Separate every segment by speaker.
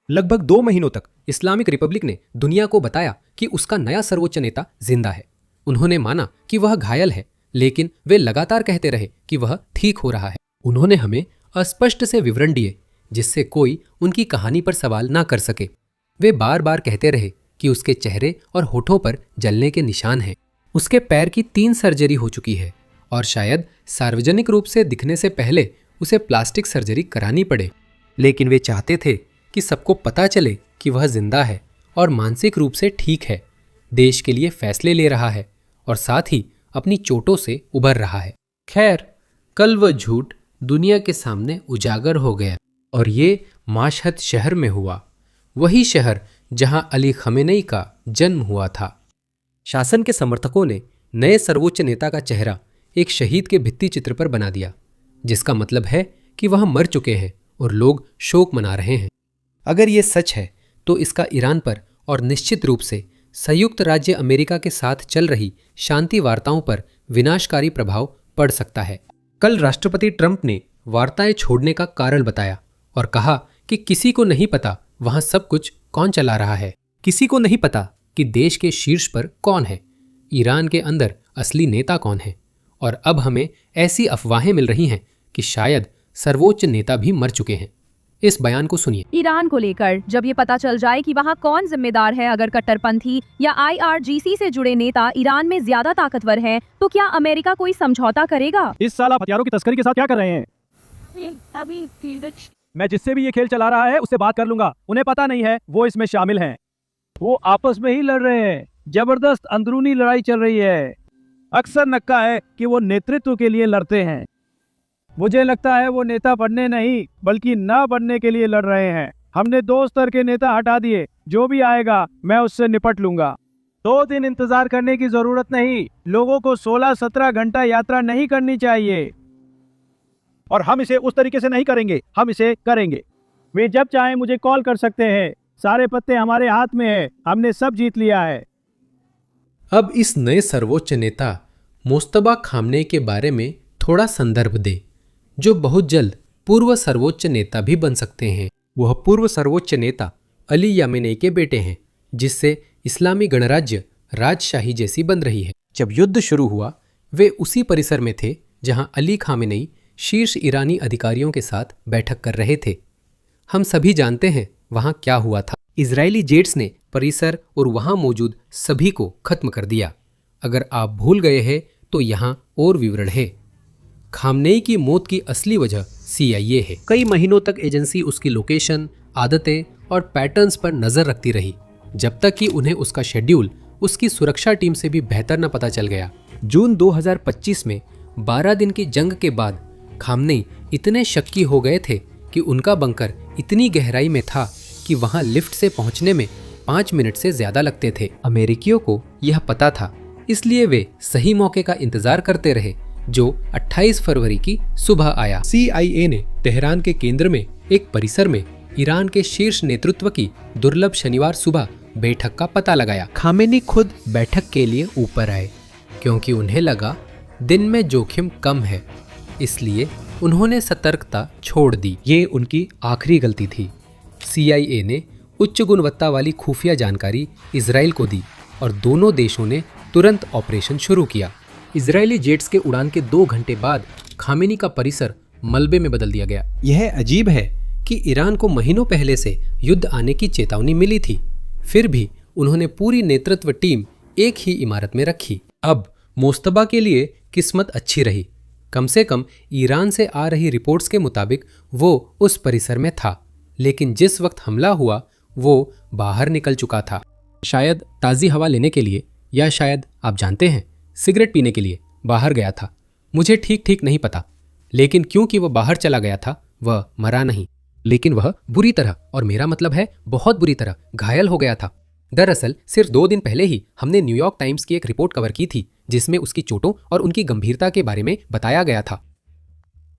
Speaker 1: लगभग 2 महीनों तक इस्लामिक रिपब्लिक ने दुनिया को बताया कि उसका नया सर्वोच्च नेता जिंदा है। उन्होंने माना कि वह घायल है, लेकिन वे लगातार कहते रहे कि वह ठीक हो रहा है। उन्होंने हमें अस्पष्ट से विवरण दिए जिससे कोई उनकी कहानी पर सवाल ना कर सके। वे बार बार कहते रहे कि उसके चेहरे और होठों पर जलने के निशान हैं। उसके पैर की 3 सर्जरी हो चुकी है और शायद सार्वजनिक रूप से दिखने से पहले उसे प्लास्टिक सर्जरी करानी पड़े। लेकिन वे चाहते थे कि सबको पता चले कि वह जिंदा है और मानसिक रूप से ठीक है, देश के लिए फैसले ले रहा है और साथ ही अपनी चोटों से उबर रहा है। खैर, कल वह झूठ दुनिया के सामने उजागर हो गया और ये माशहद शहर में हुआ, वही शहर जहां अली खमेनेई का जन्म हुआ था। शासन के समर्थकों ने नए सर्वोच्च नेता का चेहरा एक शहीद के भित्ति चित्र पर बना दिया, जिसका मतलब है कि वह मर चुके हैं और लोग शोक मना रहे हैं। अगर ये सच है तो इसका ईरान पर और निश्चित रूप से संयुक्त राज्य अमेरिका के साथ चल रही शांति वार्ताओं पर विनाशकारी प्रभाव पड़ सकता है। कल राष्ट्रपति ट्रंप ने वार्ताएं छोड़ने का कारण बताया और कहा कि किसी को नहीं पता वहां सब कुछ कौन चला रहा है। किसी को नहीं पता कि देश के शीर्ष पर कौन है, ईरान के अंदर असली नेता कौन है। और अब हमें ऐसी अफवाहें मिल रही हैं कि शायद सर्वोच्च नेता भी मर चुके हैं। इस बयान को सुनिए।
Speaker 2: ईरान को लेकर जब ये पता चल जाए कि वहाँ कौन जिम्मेदार है, अगर कट्टरपंथी या IRGC से जुड़े नेता ईरान में ज्यादा ताकतवर हैं, तो क्या अमेरिका कोई समझौता करेगा?
Speaker 3: इस साल आप हथियारों की तस्करी के साथ क्या कर रहे हैं? मैं जिससे भी ये खेल चला रहा है उससे बात कर लूंगा। उन्हें पता नहीं है वो इसमें शामिल हैं। वो आपस में ही लड़ रहे हैं, जबरदस्त अंदरूनी लड़ाई चल रही है। अक्सर नक्का है कि वो नेतृत्व के लिए लड़ते हैं। मुझे लगता है वो नेता बनने नहीं बल्कि ना बनने के लिए लड़ रहे हैं। हमने 2 स्तर के नेता हटा दिए, जो भी आएगा मैं उससे निपट लूंगा। 2 दिन इंतजार करने की जरूरत नहीं। लोगों को 16-17 घंटा यात्रा नहीं करनी चाहिए। और हम इसे उस तरीके से नहीं करेंगे, हम इसे करेंगे। वे जब चाहे मुझे कॉल कर सकते हैं। सारे पत्ते हमारे हाथ में है, हमने सब जीत लिया है।
Speaker 1: अब इस नए सर्वोच्च नेता मुस्तबा खामनेई के बारे में थोड़ा संदर्भ दे, जो बहुत जल्द पूर्व सर्वोच्च नेता भी बन सकते हैं। वह पूर्व सर्वोच्च नेता अली यामेनेई के बेटे हैं, जिससे इस्लामी गणराज्य राजशाही जैसी बन रही है। जब युद्ध शुरू हुआ वे उसी परिसर में थे जहां अली खामेनेई शीर्ष ईरानी अधिकारियों के साथ बैठक कर रहे थे। हम सभी जानते हैं वहां क्या हुआ था। इजरायली जेट्स ने परिसर और वहां मौजूद सभी को खत्म कर दिया। अगर आप भूल गए हैं तो यहाँ और विवरण है। खामनेई की मौत की असली वजह CIA है। कई महीनों तक एजेंसी उसकी लोकेशन, आदतें और पैटर्न्स पर नजर रखती रही, जब तक कि उन्हें उसका शेड्यूल उसकी सुरक्षा टीम से भी बेहतर न पता चल गया। जून 2025 में 12 दिन की जंग के बाद खामनेई इतने शक्की हो गए थे कि उनका बंकर इतनी गहराई में था कि वहां लिफ्ट से पहुंचने में 5 मिनट से ज्यादा लगते थे। अमेरिकियों को यह पता था, इसलिए वे सही मौके का इंतजार करते रहे, जो 28 फरवरी की सुबह आया। CIA ने तेहरान के केंद्र में एक परिसर में ईरान के शीर्ष नेतृत्व की दुर्लभ शनिवार सुबह बैठक का पता लगाया। खामेनी खुद बैठक के लिए ऊपर आए क्योंकि उन्हें लगा दिन में जोखिम कम है, इसलिए उन्होंने सतर्कता छोड़ दी। ये उनकी आखिरी गलती थी। CIA ने उच्च गुणवत्ता वाली खुफिया जानकारी इजराइल को दी और दोनों देशों ने तुरंत ऑपरेशन शुरू किया। इजरायली जेट्स के उड़ान के 2 घंटे बाद खामेनी का परिसर मलबे में बदल दिया गया। यह अजीब है कि ईरान को महीनों पहले से युद्ध आने की चेतावनी मिली थी, फिर भी उन्होंने पूरी नेतृत्व टीम एक ही इमारत में रखी। अब मुस्तबा के लिए किस्मत अच्छी रही, कम से कम ईरान से आ रही रिपोर्ट्स के मुताबिक वो उस परिसर में था, लेकिन जिस वक्त हमला हुआ वो बाहर निकल चुका था। शायद ताज़ी हवा लेने के लिए या शायद आप जानते हैं सिगरेट पीने के लिए बाहर गया था। मुझे ठीक नहीं पता, लेकिन क्योंकि वह बाहर चला गया था वह मरा नहीं, लेकिन वह बुरी तरह, और मेरा मतलब है बहुत बुरी तरह, घायल हो गया था। दरअसल सिर्फ 2 दिन पहले ही हमने न्यूयॉर्क टाइम्स की एक रिपोर्ट कवर की थी जिसमें उसकी चोटों और उनकी गंभीरता के बारे में बताया गया था।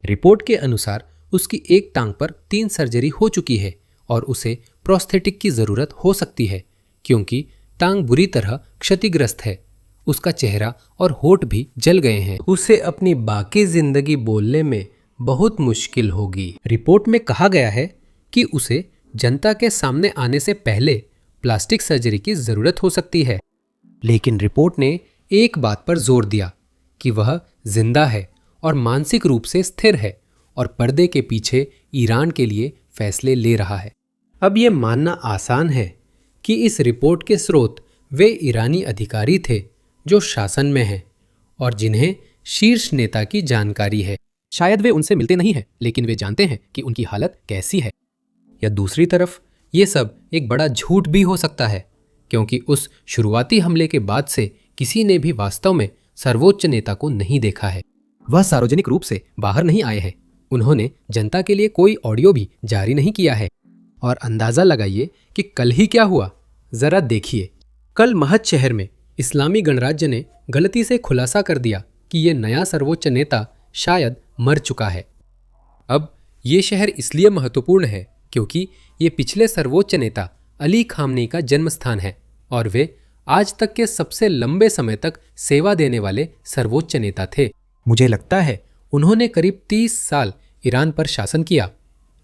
Speaker 1: रिपोर्ट के अनुसार उसकी एक टांग पर 3 सर्जरी हो चुकी है और उसे प्रोस्थेटिक की जरूरत हो सकती है क्योंकि टांग बुरी तरह क्षतिग्रस्त है। उसका चेहरा और होठ भी जल गए हैं। उसे अपनी बाकी जिंदगी बोलने में बहुत मुश्किल होगी। रिपोर्ट में कहा गया है कि उसे जनता के सामने आने से पहले प्लास्टिक सर्जरी की जरूरत हो सकती है। लेकिन रिपोर्ट ने एक बात पर जोर दिया कि वह जिंदा है और मानसिक रूप से स्थिर है और पर्दे के पीछे ईरान के लिए फैसले ले रहा है। अब यह मानना आसान है कि इस रिपोर्ट के स्रोत वे ईरानी अधिकारी थे जो शासन में हैं और जिन्हें शीर्ष नेता की जानकारी है। शायद वे उनसे मिलते नहीं हैं, लेकिन वे जानते हैं कि उनकी हालत कैसी है। या दूसरी तरफ ये सब एक बड़ा झूठ भी हो सकता है, क्योंकि उस शुरुआती हमले के बाद से किसी ने भी वास्तव में सर्वोच्च नेता को नहीं देखा है। वह सार्वजनिक रूप से बाहर नहीं आए हैं। उन्होंने जनता के लिए कोई ऑडियो भी जारी नहीं किया है। और अंदाजा लगाइए कि कल ही क्या हुआ। जरा देखिए, कल महद शहर में इस्लामी गणराज्य ने गलती से खुलासा कर दिया कि ये नया सर्वोच्च नेता शायद मर चुका है। अब ये शहर इसलिए महत्वपूर्ण है क्योंकि ये पिछले सर्वोच्च नेता अली खामनेई का जन्म स्थान है और वे आज तक के सबसे लंबे समय तक सेवा देने वाले सर्वोच्च नेता थे। मुझे लगता है उन्होंने करीब 30 साल ईरान पर शासन किया।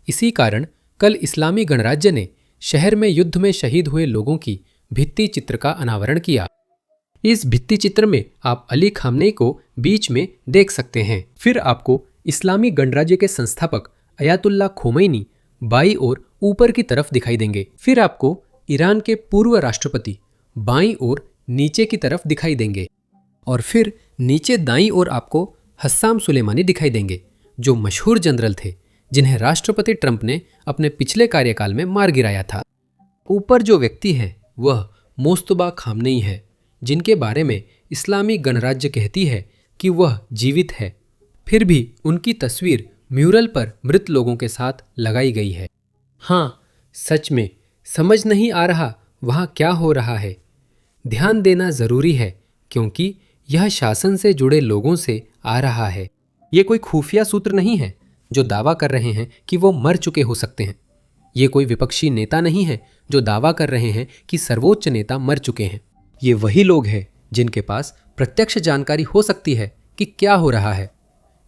Speaker 1: इसी कारण कल इस्लामी गणराज्य ने शहर में युद्ध में शहीद हुए लोगों की भित्ति चित्र का अनावरण किया। इस भित्ति चित्र में आप अली खामनेई को बीच में देख सकते हैं। फिर आपको इस्लामी गणराज्य के संस्थापक अयातुल्ला खोमैनी बाईं ओर ऊपर की तरफ दिखाई देंगे। फिर आपको ईरान के पूर्व राष्ट्रपति बाईं ओर नीचे की तरफ दिखाई देंगे और फिर नीचे दाईं ओर आपको हस्साम सुलेमानी दिखाई देंगे, जो मशहूर जनरल थे जिन्हें राष्ट्रपति ट्रंप ने अपने पिछले कार्यकाल में मार गिराया था। ऊपर जो व्यक्ति है वह मोस्तबा खामनेई है, जिनके बारे में इस्लामी गणराज्य कहती है कि वह जीवित है। फिर भी उनकी तस्वीर म्यूरल पर मृत लोगों के साथ लगाई गई है। हाँ, सच में समझ नहीं आ रहा वहाँ क्या हो रहा है। ध्यान देना जरूरी है क्योंकि यह शासन से जुड़े लोगों से आ रहा है। ये कोई खुफिया सूत्र नहीं है जो दावा कर रहे हैं कि वो मर चुके हो सकते हैं। ये कोई विपक्षी नेता नहीं है जो दावा कर रहे हैं कि सर्वोच्च नेता मर चुके हैं। ये वही लोग हैं जिनके पास प्रत्यक्ष जानकारी हो सकती है कि क्या हो रहा है।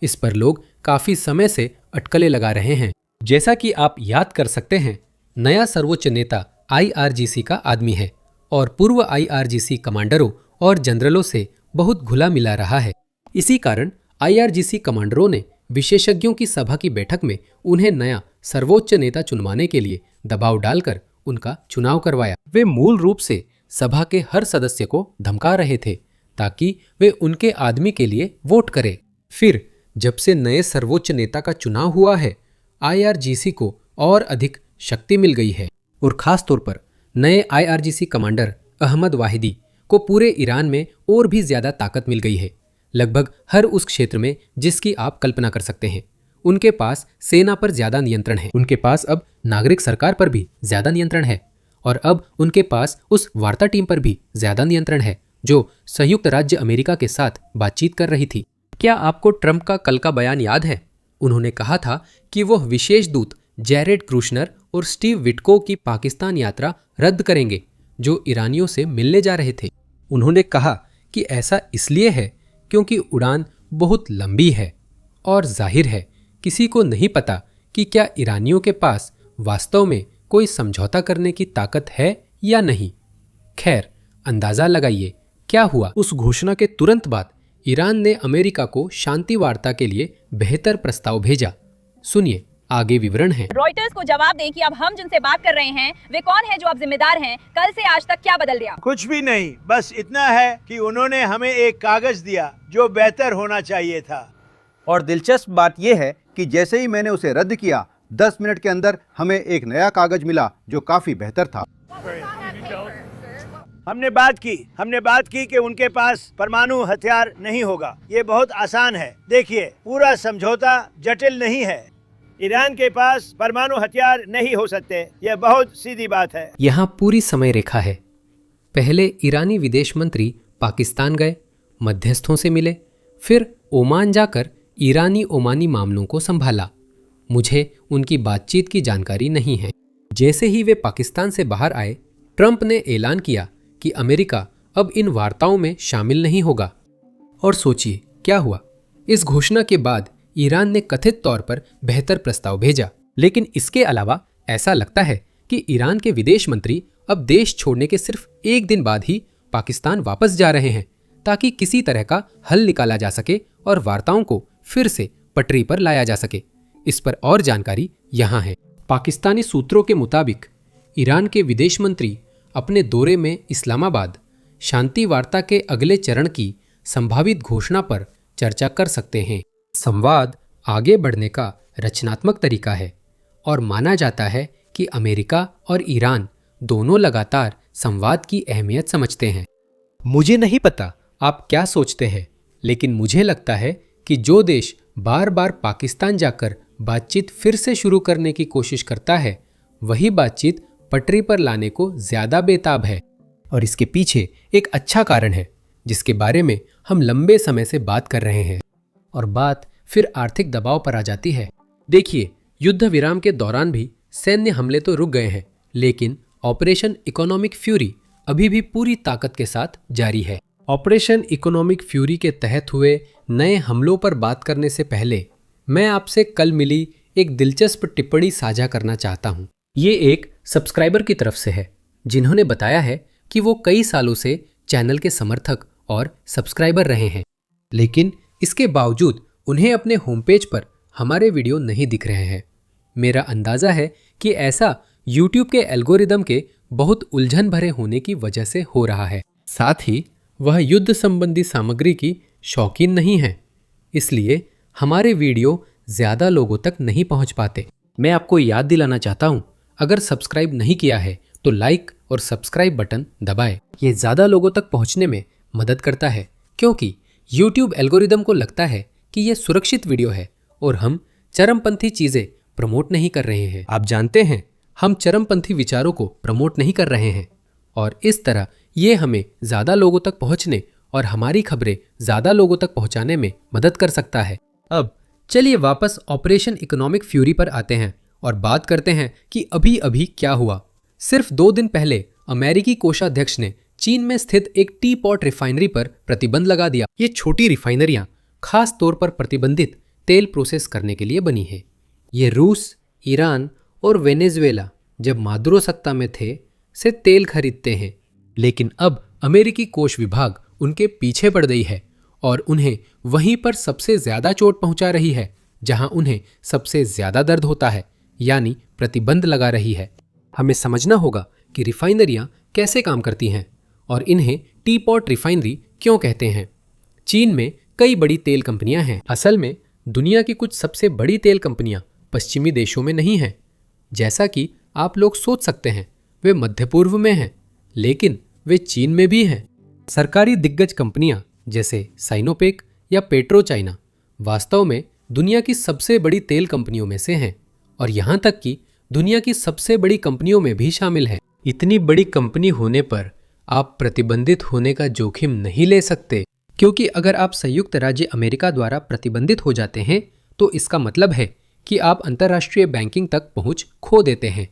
Speaker 1: इस पर लोग काफी समय से अटकलें लगा रहे हैं। जैसा कि आप याद कर सकते हैं, नया सर्वोच्च नेता IRGC का आदमी है और पूर्व IRGC कमांडरों और जनरलों से बहुत घुला मिला रहा है। इसी कारण IRGC कमांडरों ने विशेषज्ञों की सभा की बैठक में उन्हें नया सर्वोच्च नेता चुनवाने के लिए दबाव डालकर उनका चुनाव करवाया। वे मूल रूप से सभा के हर सदस्य को धमका रहे थे ताकि वे उनके आदमी के लिए वोट करें। फिर जब से नए सर्वोच्च नेता का चुनाव हुआ है, IRGC को और अधिक शक्ति मिल गई है और खास तौर पर नए IRGC कमांडर अहमद वाहिदी को पूरे ईरान में और भी ज्यादा ताकत मिल गई है। लगभग हर उस क्षेत्र में जिसकी आप कल्पना कर सकते हैं। उनके पास सेना पर ज्यादा नियंत्रण है। उनके पास अब नागरिक सरकार पर भी ज्यादा नियंत्रण है और अब उनके पास उस वार्ता टीम पर भी ज्यादा नियंत्रण है जो संयुक्त राज्य अमेरिका के साथ बातचीत कर रही थी। क्या आपको ट्रंप का कल का बयान याद है? उन्होंने कहा था कि वह विशेष दूत जैरेड क्रूशनर और स्टीव विटको की पाकिस्तान यात्रा रद्द करेंगे जो ईरानियों से मिलने जा रहे थे। उन्होंने कहा कि ऐसा इसलिए है क्योंकि उड़ान बहुत लंबी है और जाहिर है किसी को नहीं पता कि क्या ईरानियों के पास वास्तव में कोई समझौता करने की ताकत है या नहीं। खैर, अंदाजा लगाइए क्या हुआ। उस घोषणा के तुरंत बाद ईरान ने अमेरिका को शांति वार्ता के लिए बेहतर प्रस्ताव भेजा। सुनिए, आगे विवरण है।
Speaker 2: रॉयटर्स को जवाब दें कि अब हम जिनसे बात कर रहे हैं वे कौन है जो अब जिम्मेदार हैं। कल से आज तक क्या बदल गया?
Speaker 4: कुछ भी नहीं, बस इतना है कि उन्होंने हमें एक कागज दिया जो बेहतर होना चाहिए था।
Speaker 5: और दिलचस्प बात यह है कि जैसे ही मैंने उसे रद्द किया, 10 मिनट के अंदर हमें एक नया कागज मिला जो काफी बेहतर था।
Speaker 4: हमने बात की कि उनके पास परमाणु हथियार नहीं होगा। ये बहुत आसान है। देखिए, पूरा समझौता जटिल नहीं है। ईरान के पास परमाणु हथियार नहीं हो सकते। यह बहुत सीधी बात है।
Speaker 1: यहाँ पूरी समय रेखा है। पहले ईरानी विदेश मंत्री पाकिस्तान गए, मध्यस्थों से मिले, फिर ओमान जाकर ईरानी ओमानी मामलों को संभाला। मुझे उनकी बातचीत की जानकारी नहीं है। जैसे ही वे पाकिस्तान से बाहर आए, ट्रंप ने ऐलान किया कि अमेरिका अब इन वार्ताओं में शामिल नहीं होगा। और सोचिए क्या हुआ। इस घोषणा के बाद ईरान ने कथित तौर पर बेहतर प्रस्ताव भेजा, लेकिन इसके अलावा ऐसा लगता है कि ईरान के विदेश मंत्री अब देश छोड़ने के सिर्फ एक दिन बाद ही पाकिस्तान वापस जा रहे हैं ताकि किसी तरह का हल निकाला जा सके और वार्ताओं को फिर से पटरी पर लाया जा सके। इस पर और जानकारी यहाँ है। पाकिस्तानी सूत्रों के मुताबिक ईरान के विदेश मंत्री अपने दौरे में इस्लामाबाद शांति वार्ता के अगले चरण की संभावित घोषणा पर चर्चा कर सकते हैं। संवाद आगे बढ़ने का रचनात्मक तरीका है और माना जाता है कि अमेरिका और ईरान दोनों लगातार संवाद की अहमियत समझते हैं। मुझे नहीं पता आप क्या सोचते हैं, लेकिन मुझे लगता है कि जो देश बार बार पाकिस्तान जाकर बातचीत फिर से शुरू करने की कोशिश करता है, वही बातचीत पटरी पर लाने को ज्यादा बेताब है। और इसके पीछे एक अच्छा कारण है जिसके बारे में हम लंबे समय से बात कर रहे हैं। और बात फिर आर्थिक दबाव पर आ जाती है। देखिए, युद्ध विराम के दौरान भी सैन्य हमले तो रुक गए हैं, लेकिन ऑपरेशन इकोनॉमिक फ्यूरी अभी भी पूरी ताकत के साथ जारी है। ऑपरेशन इकोनॉमिक फ्यूरी के तहत हुए नए हमलों पर बात करने से पहले मैं आपसे कल मिली एक दिलचस्प टिप्पणी साझा करना चाहता हूँ। ये एक सब्सक्राइबर की तरफ से है जिन्होंने बताया है कि वो कई सालों से चैनल के समर्थक और सब्सक्राइबर रहे हैं, लेकिन इसके बावजूद उन्हें अपने होम पेज पर हमारे वीडियो नहीं दिख रहे हैं। मेरा अंदाज़ा है कि ऐसा YouTube के एल्गोरिदम के बहुत उलझन भरे होने की वजह से हो रहा है। साथ ही वह युद्ध संबंधी सामग्री की शौकीन नहीं है, इसलिए हमारे वीडियो ज़्यादा लोगों तक नहीं पहुंच पाते। मैं आपको याद दिलाना चाहता हूं, अगर सब्सक्राइब नहीं किया है तो लाइक और सब्सक्राइब बटन दबाएं। ये ज़्यादा लोगों तक पहुंचने में मदद करता है, क्योंकि YouTube एल्गोरिदम को लगता है कि यह सुरक्षित वीडियो है और हम चरमपंथी चीज़ें प्रमोट नहीं कर रहे हैं। आप जानते हैं, हम चरमपंथी विचारों को प्रमोट नहीं कर रहे हैं और इस तरह ये हमें ज़्यादा लोगों तक पहुंचने और हमारी खबरें ज़्यादा लोगों तक पहुंचाने में मदद कर सकता है। अब चलिए वापस ऑपरेशन इकोनॉमिक फ्यूरी पर आते हैं और बात करते हैं कि अभी अभी क्या हुआ। सिर्फ 2 दिन पहले अमेरिकी कोषाध्यक्ष ने चीन में स्थित एक टी पॉट रिफाइनरी पर प्रतिबंध लगा दिया। ये छोटी रिफाइनरियां खास तौर पर प्रतिबंधित तेल प्रोसेस करने के लिए बनी है। ये रूस, ईरान और वेनेजुएला जब मादुरो सत्ता में थे से तेल खरीदते हैं, लेकिन अब अमेरिकी कोष विभाग उनके पीछे पड़ गई है और उन्हें वहीं पर सबसे ज्यादा चोट पहुंचा रही है जहां उन्हें सबसे ज्यादा दर्द होता है, यानी प्रतिबंध लगा रही है। हमें समझना होगा कि रिफाइनरियां कैसे काम करती हैं और इन्हें टी पॉट रिफाइनरी क्यों कहते हैं। चीन में कई बड़ी तेल कंपनियां हैं। असल में दुनिया की कुछ सबसे बड़ी तेल कंपनियां पश्चिमी देशों में नहीं हैं। जैसा कि आप लोग सोच सकते हैं, वे मध्य पूर्व में हैं, लेकिन वे चीन में भी हैं। सरकारी दिग्गज कंपनियां जैसे साइनोपेक या पेट्रो चाइना वास्तव में दुनिया की सबसे बड़ी तेल कंपनियों में से हैं और यहाँ तक कि दुनिया की सबसे बड़ी कंपनियों में भी शामिल है। इतनी बड़ी कंपनी होने पर आप प्रतिबंधित होने का जोखिम नहीं ले सकते, क्योंकि अगर आप संयुक्त राज्य अमेरिका द्वारा प्रतिबंधित हो जाते हैं तो इसका मतलब है कि आप अंतर्राष्ट्रीय बैंकिंग तक पहुंच खो देते हैं।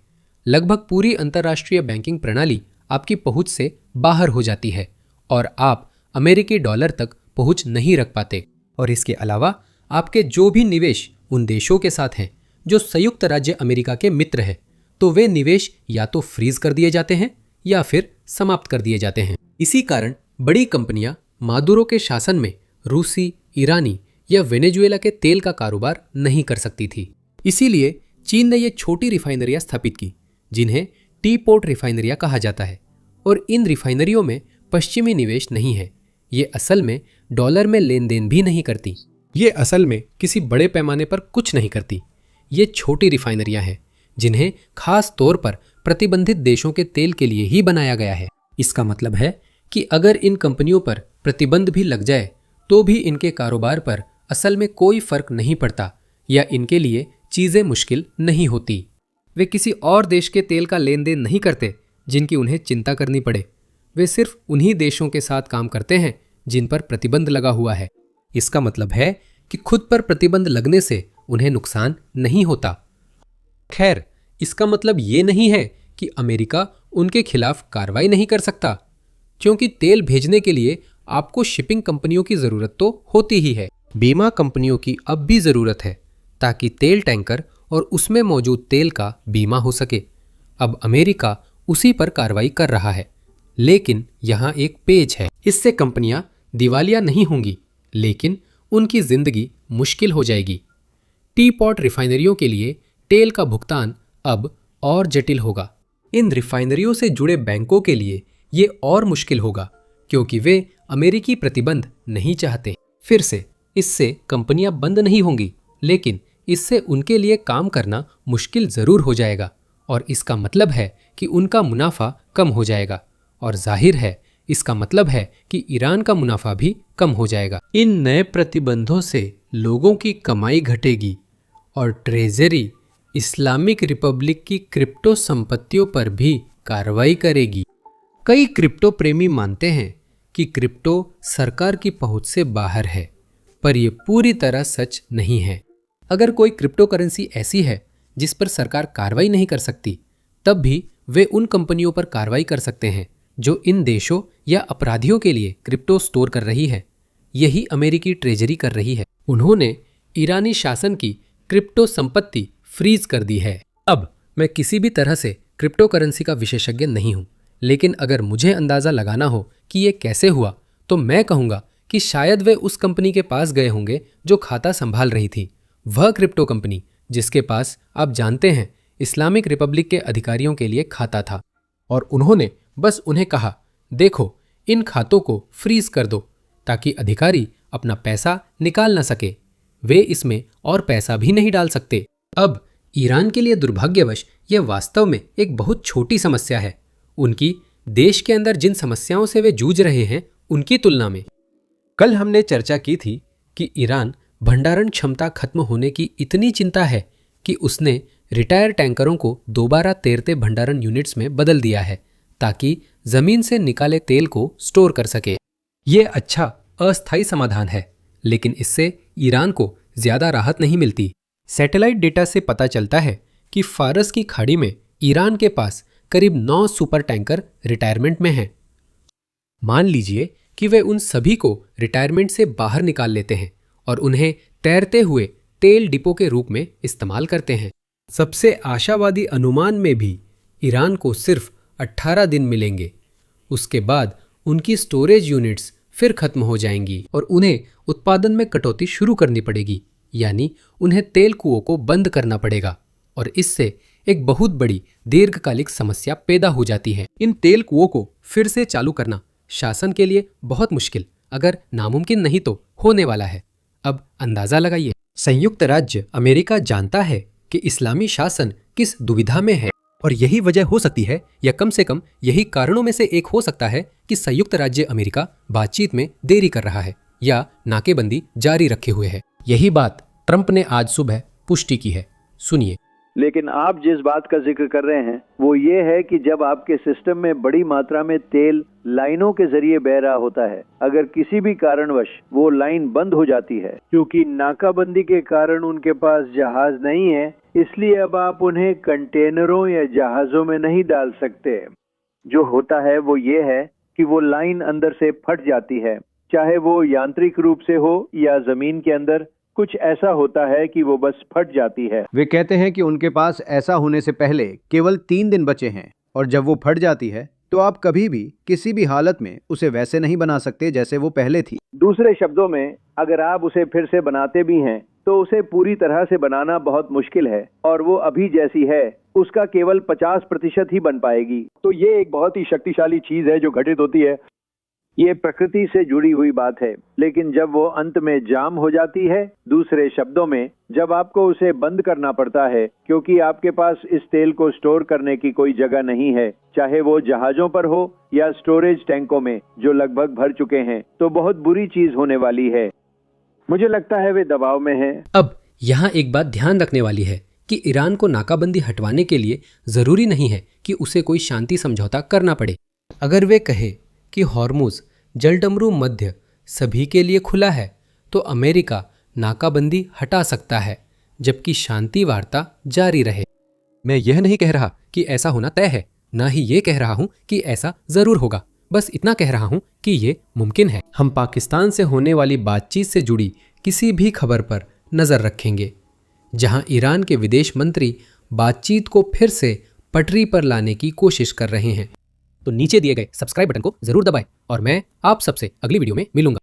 Speaker 1: लगभग पूरी अंतर्राष्ट्रीय बैंकिंग प्रणाली आपकी पहुंच से बाहर हो जाती है और आप अमेरिकी डॉलर तक पहुंच नहीं रख पाते। और इसके अलावा आपके जो भी निवेश उन देशों के साथ हैं जो संयुक्त राज्य अमेरिका के मित्र हैं, तो वे निवेश या तो फ्रीज कर दिए जाते हैं या फिर समाप्त कर दिए जाते हैं। इसी कारण बड़ी कंपनियां मादुरो के शासन में रूसी, ईरानी या वेनेजुएला के तेल का कारोबार नहीं कर सकती थी। इसीलिए चीन ने ये छोटी रिफाइनरियां स्थापित की जिन्हें टी पोर्ट रिफाइनरियां कहा जाता है। और इन रिफाइनरियों में पश्चिमी निवेश नहीं है। ये असल में डॉलर में लेन देन भी नहीं करती। ये असल में किसी बड़े पैमाने पर कुछ नहीं करती। ये छोटी रिफाइनरियां हैं जिन्हें खास तौर पर प्रतिबंधित देशों के तेल के लिए ही बनाया गया है। इसका मतलब है कि अगर इन कंपनियों पर प्रतिबंध भी लग जाए तो भी इनके कारोबार पर असल में कोई फर्क नहीं पड़ता या इनके लिए चीज़ें मुश्किल नहीं होती। वे किसी और देश के तेल का लेन देन नहीं करते जिनकी उन्हें चिंता करनी पड़े। वे सिर्फ उन्हीं देशों के साथ काम करते हैं जिन पर प्रतिबंध लगा हुआ है। इसका मतलब है कि खुद पर प्रतिबंध लगने से उन्हें नुकसान नहीं होता। खैर, इसका मतलब ये नहीं है कि अमेरिका उनके खिलाफ कार्रवाई नहीं कर सकता, क्योंकि तेल भेजने के लिए आपको शिपिंग कंपनियों की ज़रूरत तो होती ही है। बीमा कंपनियों की अब भी ज़रूरत है ताकि तेल टैंकर और उसमें मौजूद तेल का बीमा हो सके। अब अमेरिका उसी पर कार्रवाई कर रहा है। लेकिन यहाँ एक पेच है, इससे कंपनियां दिवालिया नहीं होंगी, लेकिन उनकी जिंदगी मुश्किल हो जाएगी। टी पॉट रिफाइनरियों के लिए तेल का भुगतान अब और जटिल होगा। इन रिफाइनरियों से जुड़े बैंकों के लिए ये और मुश्किल होगा, क्योंकि वे अमेरिकी प्रतिबंध नहीं चाहते। फिर से इससे कंपनियां बंद नहीं होंगी, लेकिन इससे उनके लिए काम करना मुश्किल जरूर हो जाएगा, और इसका मतलब है कि उनका मुनाफा कम हो जाएगा, और जाहिर है इसका मतलब है कि ईरान का मुनाफा भी कम हो जाएगा। इन नए प्रतिबंधों से लोगों की कमाई घटेगी और ट्रेजरी इस्लामिक रिपब्लिक की क्रिप्टो संपत्तियों पर भी कार्रवाई करेगी। कई क्रिप्टो प्रेमी मानते हैं कि क्रिप्टो सरकार की पहुंच से बाहर है, पर यह पूरी तरह सच नहीं है। अगर कोई क्रिप्टो करेंसी ऐसी है जिस पर सरकार कार्रवाई नहीं कर सकती, तब भी वे उन कंपनियों पर कार्रवाई कर सकते हैं जो इन देशों या अपराधियों के लिए क्रिप्टो स्टोर कर रही है। यही अमेरिकी ट्रेजरी कर रही है। उन्होंने ईरानी शासन की क्रिप्टो संपत्ति फ्रीज कर दी है। अब मैं किसी भी तरह से क्रिप्टो करेंसी का विशेषज्ञ नहीं हूं, लेकिन अगर मुझे अंदाजा लगाना हो कि ये कैसे हुआ, तो मैं कहूंगा कि शायद वे उस कंपनी के पास गए होंगे जो खाता संभाल रही थी, वह क्रिप्टो कंपनी जिसके पास आप जानते हैं इस्लामिक रिपब्लिक के अधिकारियों के लिए खाता था, और उन्होंने बस उन्हें कहा, देखो इन खातों को फ्रीज कर दो ताकि अधिकारी अपना पैसा निकाल न सके। वे इसमें और पैसा भी नहीं डाल सकते। अब ईरान के लिए दुर्भाग्यवश यह वास्तव में एक बहुत छोटी समस्या है, उनकी देश के अंदर जिन समस्याओं से वे जूझ रहे हैं उनकी तुलना में। कल हमने चर्चा की थी कि ईरान भंडारण क्षमता खत्म होने की इतनी चिंता है कि उसने रिटायर टैंकरों को दोबारा तैरते भंडारण यूनिट्स में बदल दिया है ताकि जमीन से निकाले तेल को स्टोर कर सके। ये अच्छा अस्थायी समाधान है, लेकिन इससे ईरान को ज्यादा राहत नहीं मिलती। सैटेलाइट डेटा से पता चलता है कि फारस की खाड़ी में ईरान के पास करीब 9 सुपर टैंकर रिटायरमेंट में हैं। मान लीजिए कि वे उन सभी को रिटायरमेंट से बाहर निकाल लेते हैं और उन्हें तैरते हुए तेल डिपो के रूप में इस्तेमाल करते हैं। सबसे आशावादी अनुमान में भी ईरान को सिर्फ 18 दिन मिलेंगे। उसके बाद उनकी स्टोरेज यूनिट्स फिर खत्म हो जाएंगी और उन्हें उत्पादन में कटौती शुरू करनी पड़ेगी, यानी उन्हें तेल कुओं को बंद करना पड़ेगा, और इससे एक बहुत बड़ी दीर्घकालिक समस्या पैदा हो जाती है। इन तेल कुओं को फिर से चालू करना शासन के लिए बहुत मुश्किल, अगर नामुमकिन नहीं तो होने वाला है। अब अंदाजा लगाइए, संयुक्त राज्य अमेरिका जानता है कि इस्लामी शासन किस दुविधा में है, और यही वजह हो सकती है, या कम से कम यही कारणों में से एक हो सकता है कि संयुक्त राज्य अमेरिका बातचीत में देरी कर रहा है या नाकेबंदी जारी रखे हुए है। यही बात ट्रंप ने आज सुबह पुष्टि की है। सुनिए।
Speaker 6: लेकिन आप जिस बात का जिक्र कर रहे हैं वो ये है कि जब आपके सिस्टम में बड़ी मात्रा में तेल लाइनों के जरिए बह रहा होता है, अगर किसी भी कारणवश वो लाइन बंद हो जाती है, क्योंकि नाकाबंदी के कारण उनके पास जहाज नहीं है, इसलिए अब आप उन्हें कंटेनरों या जहाजों में नहीं डाल सकते। जो होता है वो ये है कि वो लाइन अंदर से फट जाती है, चाहे वो यांत्रिक रूप से हो या जमीन के अंदर कुछ ऐसा होता है कि वो बस फट जाती है।
Speaker 5: वे कहते हैं कि उनके पास ऐसा होने से पहले केवल 3 दिन बचे हैं, और जब वो फट जाती है तो आप कभी भी किसी भी हालत में उसे वैसे नहीं बना सकते जैसे वो पहले थी।
Speaker 6: दूसरे शब्दों में, अगर आप उसे फिर से बनाते भी हैं तो उसे पूरी तरह से बनाना बहुत मुश्किल है, और वो अभी जैसी है उसका केवल 50% ही बन पाएगी। तो ये एक बहुत ही शक्तिशाली चीज है जो घटित होती है। ये प्रकृति से जुड़ी हुई बात है, लेकिन जब वो अंत में जाम हो जाती है, दूसरे शब्दों में जब आपको उसे बंद करना पड़ता है क्योंकि आपके पास इस तेल को स्टोर करने की कोई जगह नहीं है, चाहे वो जहाजों पर हो या स्टोरेज टैंकों में जो लगभग भर चुके हैं, तो बहुत बुरी चीज होने वाली है। मुझे लगता है वे दबाव में हैं।
Speaker 1: अब यहाँ एक बात ध्यान रखने वाली है कि ईरान को नाकाबंदी हटवाने के लिए जरूरी नहीं है कि उसे कोई शांति समझौता करना पड़े। अगर वे कहे कि हॉर्मुज जलडमरू मध्य सभी के लिए खुला है, तो अमेरिका नाकाबंदी हटा सकता है जबकि शांति वार्ता जारी रहे। मैं यह नहीं कह रहा कि ऐसा होना तय है, ना ही ये कह रहा हूं कि ऐसा जरूर होगा, बस इतना कह रहा हूं कि ये मुमकिन है। हम पाकिस्तान से होने वाली बातचीत से जुड़ी किसी भी खबर पर नजर रखेंगे जहां ईरान के विदेश मंत्री बातचीत को फिर से पटरी पर लाने की कोशिश कर रहे हैं।
Speaker 7: तो नीचे दिए गए सब्सक्राइब बटन को जरूर दबाएं और मैं आप सबसे अगली वीडियो में मिलूंगा।